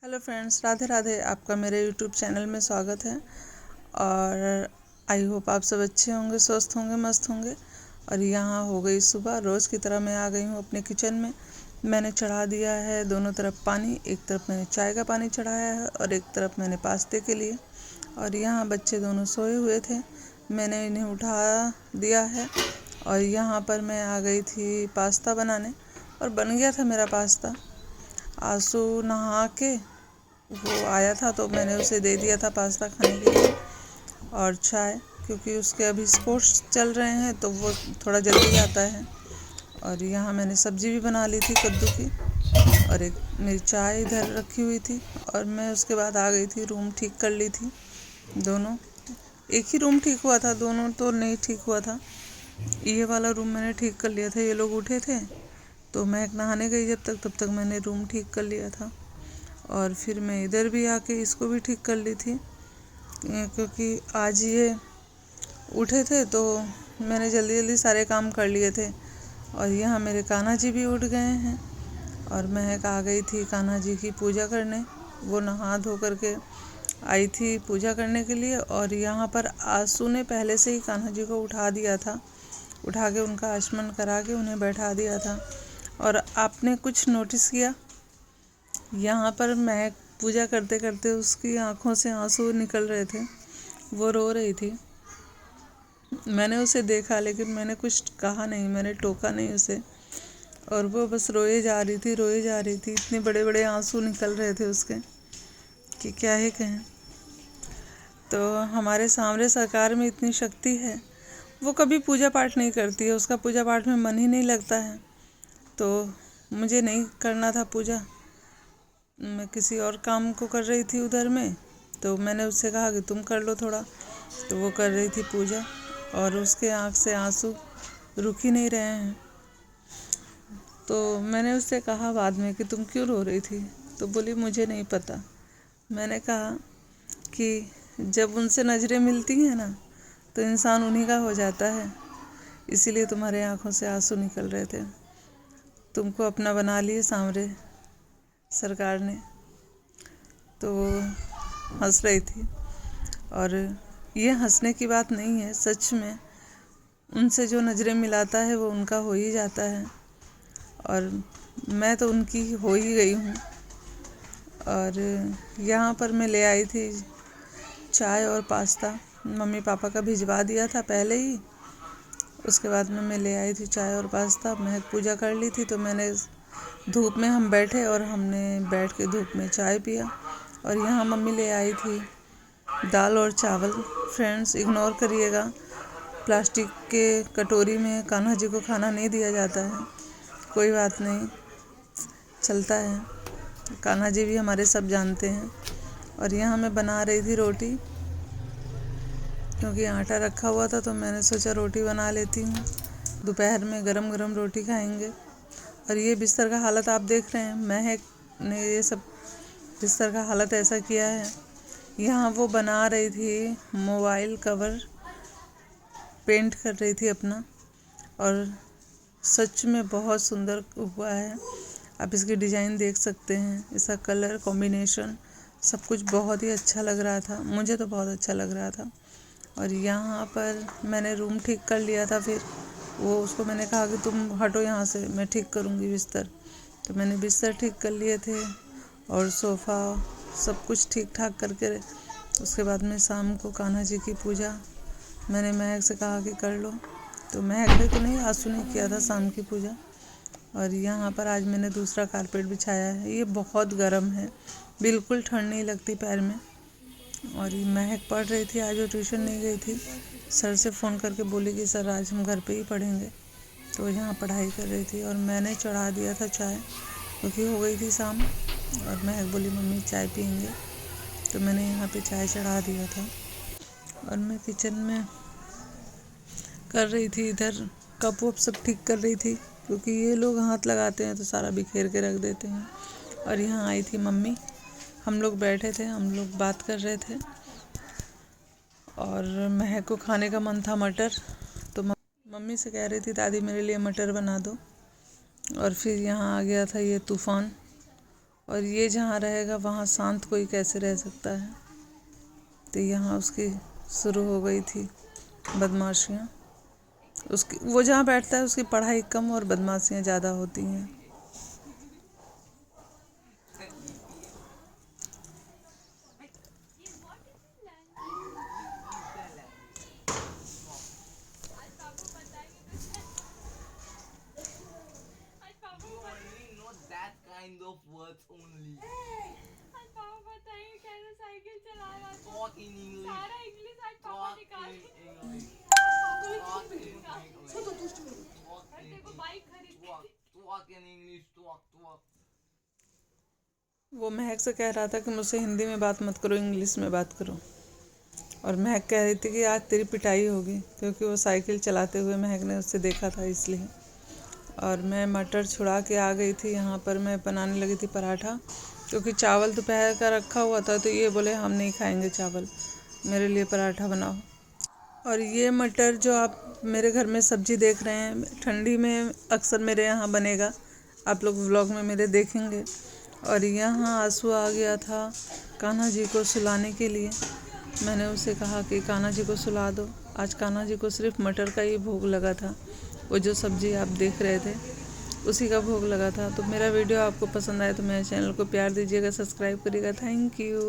Hello friends, Radhe Radhe. आपका मेरे YouTube channel में स्वागत है। और आई होप आप सब अच्छे होंगे, स्वस्थ होंगे, मस्त होंगे। और यहाँ हो गई सुबह। रोज़ की तरह मैं आ गई हूँ अपने किचन में। मैंने चढ़ा दिया है दोनों तरफ पानी। एक तरफ मैंने चाय का पानी चढ़ाया है और एक तरफ मैंने पास्ते के लिए। और यहाँ बच्चे दोनों सोए हुए थे, मैंने इन्हें उठा दिया है। और यहाँ पर मैं आ गई थी पास्ता बनाने और बन गया था मेरा पास्ता। आंसू नहा के वो आया था तो मैंने उसे दे दिया था पास्ता खाने के लिए और चाय, क्योंकि उसके अभी स्पोर्ट्स चल रहे हैं तो वो थोड़ा जल्दी आता है। और यहाँ मैंने सब्ज़ी भी बना ली थी कद्दू की, और एक मेरी चाय इधर रखी हुई थी। और मैं उसके बाद आ गई थी, रूम ठीक कर ली थी दोनों। एक ही रूम ठीक हुआ था, दोनों तो नहीं ठीक हुआ था। ये वाला रूम मैंने ठीक कर लिया था, ये लोग उठे थे तो मैं नहाने गई तब तक मैंने रूम ठीक कर लिया था। और फिर मैं इधर भी आके इसको भी ठीक कर ली थी, क्योंकि आज ये उठे थे तो मैंने जल्दी जल्दी सारे काम कर लिए थे। और यहाँ मेरे कान्हा जी भी उठ गए हैं और महक आ गई थी कान्हा जी की पूजा करने। वो नहा धो करके आई थी पूजा करने के लिए। और यहाँ पर आंसू ने पहले से ही कान्हा जी को उठा दिया था, उठा के उनका आचमन करा के उन्हें बैठा दिया था। और आपने कुछ नोटिस किया, यहाँ पर महक पूजा करते करते उसकी आंखों से आंसू निकल रहे थे, वो रो रही थी। मैंने उसे देखा लेकिन मैंने कुछ कहा नहीं, मैंने टोका नहीं उसे। और वो बस रोए जा रही थी, रोए जा रही थी। इतने बड़े बड़े आंसू निकल रहे थे उसके कि क्या ही कहें। तो हमारे सामने सरकार में इतनी शक्ति है, वो कभी पूजा पाठ नहीं करती है, उसका पूजा पाठ में मन ही नहीं लगता है। तो मुझे नहीं करना था पूजा, मैं किसी और काम को कर रही थी उधर में। तो मैंने उससे कहा कि तुम कर लो थोड़ा, तो वो कर रही थी पूजा। और उसके आँख से आंसू रुक ही नहीं रहे हैं। तो मैंने उससे कहा बाद में कि तुम क्यों रो रही थी, तो बोली मुझे नहीं पता। मैंने कहा कि जब उनसे नज़रें मिलती हैं ना तो इंसान उन्हीं का हो जाता है, इसीलिए तुम्हारे आँखों से आंसू निकल रहे थे। तुमको अपना बना लिए सामने सरकार ने। तो वो हंस रही थी। और ये हंसने की बात नहीं है, सच में उनसे जो नज़रें मिलाता है वो उनका हो ही जाता है। और मैं तो उनकी हो ही गई हूँ। और यहाँ पर मैं ले आई थी चाय और पास्ता, मम्मी पापा का भिजवा दिया था पहले ही। उसके बाद में मैं ले आई थी चाय और पास्ता। मैं पूजा कर ली थी तो मैंने धूप में हम बैठे और हमने बैठ के धूप में चाय पिया। और यहाँ मम्मी ले आई थी दाल और चावल। फ्रेंड्स, इग्नोर करिएगा, प्लास्टिक के कटोरी में कान्हा जी को खाना नहीं दिया जाता है, कोई बात नहीं, चलता है। कान्हा जी भी हमारे सब जानते हैं। और यहाँ मैं बना रही थी रोटी, क्योंकि आटा रखा हुआ था तो मैंने सोचा रोटी बना लेती हूँ, दोपहर में गरम गरम रोटी खाएंगे। और ये बिस्तर का हालत आप देख रहे हैं, महक ने ये सब बिस्तर का हालत ऐसा किया है। यहाँ वो बना रही थी मोबाइल कवर, पेंट कर रही थी अपना। और सच में बहुत सुंदर हुआ है, आप इसकी डिज़ाइन देख सकते हैं, इसका कलर कॉम्बिनेशन सब कुछ बहुत ही अच्छा लग रहा था, मुझे तो बहुत अच्छा लग रहा था। और यहाँ पर मैंने रूम ठीक कर लिया था। फिर वो उसको मैंने कहा कि तुम हटो यहाँ से, मैं ठीक करूँगी बिस्तर। तो मैंने बिस्तर ठीक कर लिए थे और सोफ़ा सब कुछ ठीक ठाक करके उसके बाद में शाम को कान्हा जी की पूजा मैंने महक से कहा कि कर लो। तो महक ने तो नहीं, आंसू ने किया था शाम की पूजा। और यहाँ पर आज मैंने दूसरा कारपेट बिछाया है, ये बहुत गर्म है, बिल्कुल ठंड नहीं लगती पैर में। और ये महक पढ़ रही थी, आज वो ट्यूशन नहीं गई थी। सर से फ़ोन करके बोली कि सर आज हम घर पे ही पढ़ेंगे, तो यहाँ पढ़ाई कर रही थी। और मैंने चढ़ा दिया था चाय, क्योंकि हो गई थी शाम। और महक बोली मम्मी चाय पियेंगे, तो मैंने यहाँ पे चाय चढ़ा दिया था। और मैं किचन में कर रही थी, इधर कप वप सब ठीक कर रही थी, क्योंकि ये लोग हाथ लगाते हैं तो सारा बिखेर के रख देते हैं। और यहाँ आई थी मम्मी, हम लोग बैठे थे, हम लोग बात कर रहे थे। और महक को खाने का मन था मटर, तो मम्मी से कह रही थी दादी मेरे लिए मटर बना दो। और फिर यहाँ आ गया था ये तूफ़ान, और ये जहाँ रहेगा वहाँ शांत कोई कैसे रह सकता है। तो यहाँ उसकी शुरू हो गई थी बदमाशियाँ। उसकी वो जहाँ बैठता है उसकी पढ़ाई कम और बदमाशियाँ ज़्यादा होती हैं। Kind of words only. आज पापा बताएंगे कैसे साइकिल चला रहा था। Talk in English. सारा इंग्लिश आज पापा Talk निकाल in English. Talk Talk in in English. Talk और in तेरे को English. बाइक खरीद Talk. Talk in English. Talk. वो महक से कह रहा था कि मुझसे हिंदी में बात मत करो, इंग्लिश में बात करो। और महक कह रही थी कि आज तेरी पिटाई होगी, क्योंकि वो साइकिल चलाते हुए महक ने उससे देखा था इसलिए। और मैं मटर छुड़ा के आ गई थी। यहाँ पर मैं बनाने लगी थी पराठा, क्योंकि चावल दोपहर का रखा हुआ था। तो ये बोले हम नहीं खाएंगे चावल, मेरे लिए पराठा बनाओ। और ये मटर जो आप मेरे घर में सब्जी देख रहे हैं, ठंडी में अक्सर मेरे यहाँ बनेगा, आप लोग व्लॉग में मेरे देखेंगे। और यहाँ आंसू आ गया था कान्हा जी को सुलाने के लिए। मैंने उसे कहा कि कान्हा जी को सुला दो। आज कान्हा जी को सिर्फ मटर का ही भोग लगा था, वो जो सब्जी आप देख रहे थे उसी का भोग लगा था। तो मेरा वीडियो आपको पसंद आए तो मेरे चैनल को प्यार दीजिएगा, सब्सक्राइब करिएगा। Thank you.